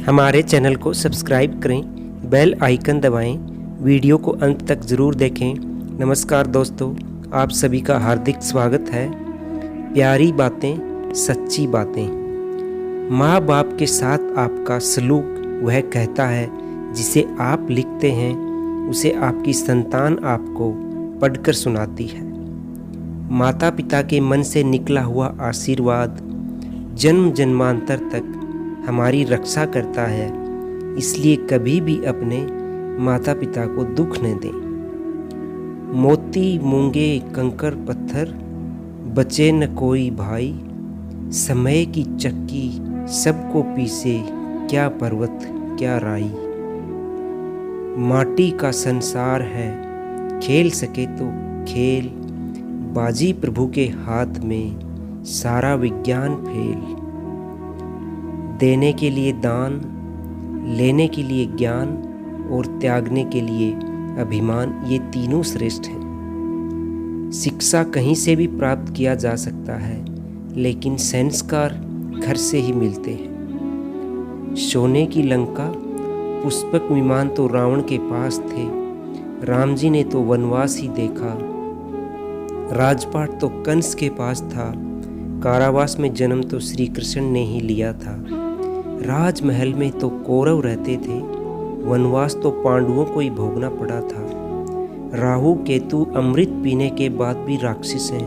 हमारे चैनल को सब्सक्राइब करें, बेल आइकन दबाएं, वीडियो को अंत तक ज़रूर देखें। नमस्कार दोस्तों, आप सभी का हार्दिक स्वागत है। प्यारी बातें, सच्ची बातें। माँ बाप के साथ आपका सलूक वह कहता है जिसे आप लिखते हैं उसे आपकी संतान आपको पढ़कर सुनाती है। माता पिता के मन से निकला हुआ आशीर्वाद जन्म जन्मांतर तक हमारी रक्षा करता है, इसलिए कभी भी अपने माता पिता को दुख न दें। मोती मूंगे कंकर पत्थर बचे न कोई भाई, समय की चक्की सबको पीसे क्या पर्वत क्या राई। माटी का संसार है खेल सके तो खेल, बाजी प्रभु के हाथ में सारा विज्ञान फेल। देने के लिए दान, लेने के लिए ज्ञान और त्यागने के लिए अभिमान, ये तीनों श्रेष्ठ हैं। शिक्षा कहीं से भी प्राप्त किया जा सकता है, लेकिन संस्कार घर से ही मिलते हैं। सोने की लंका पुष्पक विमान तो रावण के पास थे, राम जी ने तो वनवास ही देखा। राजपाट तो कंस के पास था, कारावास में जन्म तो श्री कृष्ण ने ही लिया था। राजमहल में तो कौरव रहते थे, वनवास तो पांडवों को ही भोगना पड़ा था। राहु केतु अमृत पीने के बाद भी राक्षस हैं,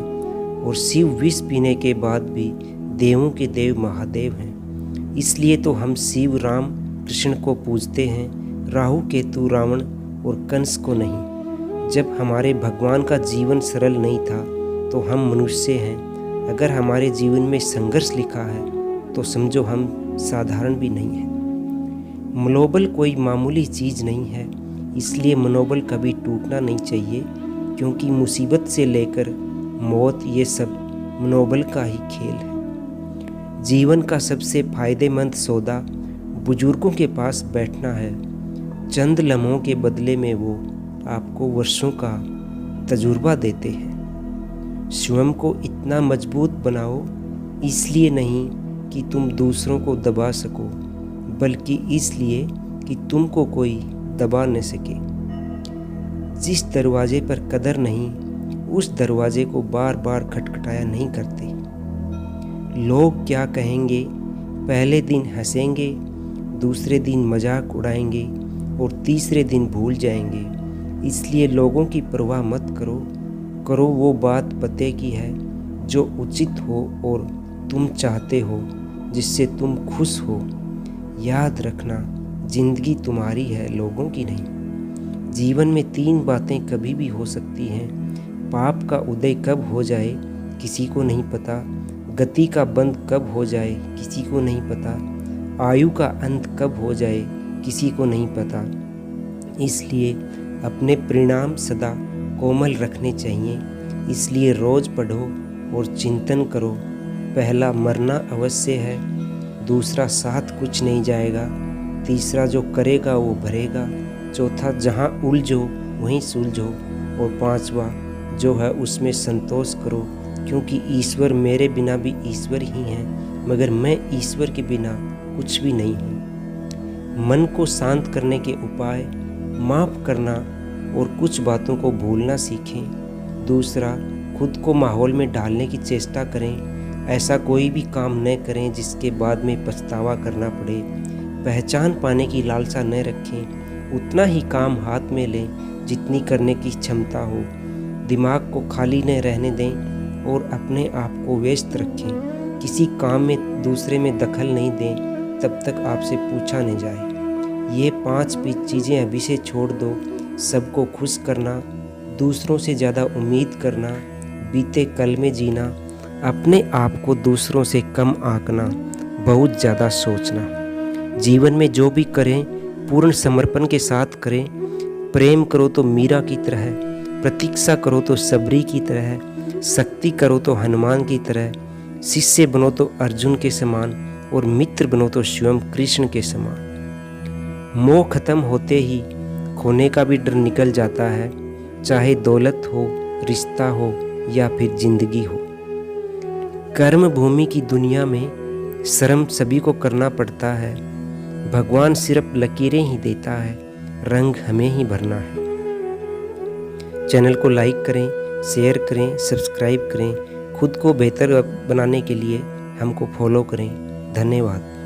और शिव विष पीने के बाद भी देवों के देव महादेव हैं। इसलिए तो हम शिव राम कृष्ण को पूजते हैं, राहु केतु रावण और कंस को नहीं। जब हमारे भगवान का जीवन सरल नहीं था तो हम मनुष्य हैं। अगर हमारे जीवन में संघर्ष लिखा है तो समझो हम साधारण भी नहीं हैं। मनोबल कोई मामूली चीज़ नहीं है, इसलिए मनोबल कभी टूटना नहीं चाहिए, क्योंकि मुसीबत से लेकर मौत ये सब मनोबल का ही खेल है। जीवन का सबसे फायदेमंद सौदा बुजुर्गों के पास बैठना है। चंद लम्हों के बदले में वो आपको वर्षों का तजुर्बा देते हैं। स्वयं को इतना मजबूत बनाओ, इसलिए नहीं कि तुम दूसरों को दबा सको, बल्कि इसलिए कि तुमको कोई दबा न सके। जिस दरवाजे पर कदर नहीं, उस दरवाजे को बार बार खटखटाया नहीं करते। लोग क्या कहेंगे, पहले दिन हंसेंगे, दूसरे दिन मजाक उड़ाएंगे और तीसरे दिन भूल जाएंगे। इसलिए लोगों की परवाह मत करो, करो वो बात पते की है जो उचित हो और तुम चाहते हो, जिससे तुम खुश हो। याद रखना, जिंदगी तुम्हारी है, लोगों की नहीं। जीवन में 3 बातें कभी भी हो सकती हैं। पाप का उदय कब हो जाए किसी को नहीं पता, गति का बंद कब हो जाए किसी को नहीं पता, आयु का अंत कब हो जाए किसी को नहीं पता। इसलिए अपने परिणाम सदा कोमल रखने चाहिए। इसलिए रोज़ पढ़ो और चिंतन करो। पहला, मरना अवश्य है। दूसरा, साथ कुछ नहीं जाएगा। तीसरा, जो करेगा वो भरेगा। चौथा, जहाँ उलझो वहीं सुलझो। और 5वां, जो है उसमें संतोष करो, क्योंकि ईश्वर मेरे बिना भी ईश्वर ही हैं, मगर मैं ईश्वर के बिना कुछ भी नहीं हूँ। मन को शांत करने के उपाय, माफ़ करना और कुछ बातों को भूलना सीखें। दूसरा, खुद को माहौल में डालने की चेष्टा करें। ऐसा कोई भी काम न करें जिसके बाद में पछतावा करना पड़े। पहचान पाने की लालसा न रखें। उतना ही काम हाथ में लें जितनी करने की क्षमता हो। दिमाग को खाली न रहने दें और अपने आप को व्यस्त रखें। किसी काम में दूसरे में दखल नहीं दें तब तक आपसे पूछा नहीं जाए। ये 5 चीज़ें अभी से छोड़ दो। सबको खुश करना, दूसरों से ज़्यादा उम्मीद करना, बीते कल में जीना, अपने आप को दूसरों से कम आंकना, बहुत ज़्यादा सोचना। जीवन में जो भी करें पूर्ण समर्पण के साथ करें। प्रेम करो तो मीरा की तरह, प्रतीक्षा करो तो सबरी की तरह, शक्ति करो तो हनुमान की तरह, शिष्य बनो तो अर्जुन के समान, और मित्र बनो तो स्वयं कृष्ण के समान। मोह खत्म होते ही खोने का भी डर निकल जाता है, चाहे दौलत हो, रिश्ता हो या फिर जिंदगी हो। कर्म भूमि की दुनिया में शर्म सभी को करना पड़ता है। भगवान सिर्फ लकीरें ही देता है, रंग हमें ही भरना है। चैनल को लाइक करें, शेयर करें, सब्सक्राइब करें। खुद को बेहतर बनाने के लिए हमको फॉलो करें। धन्यवाद।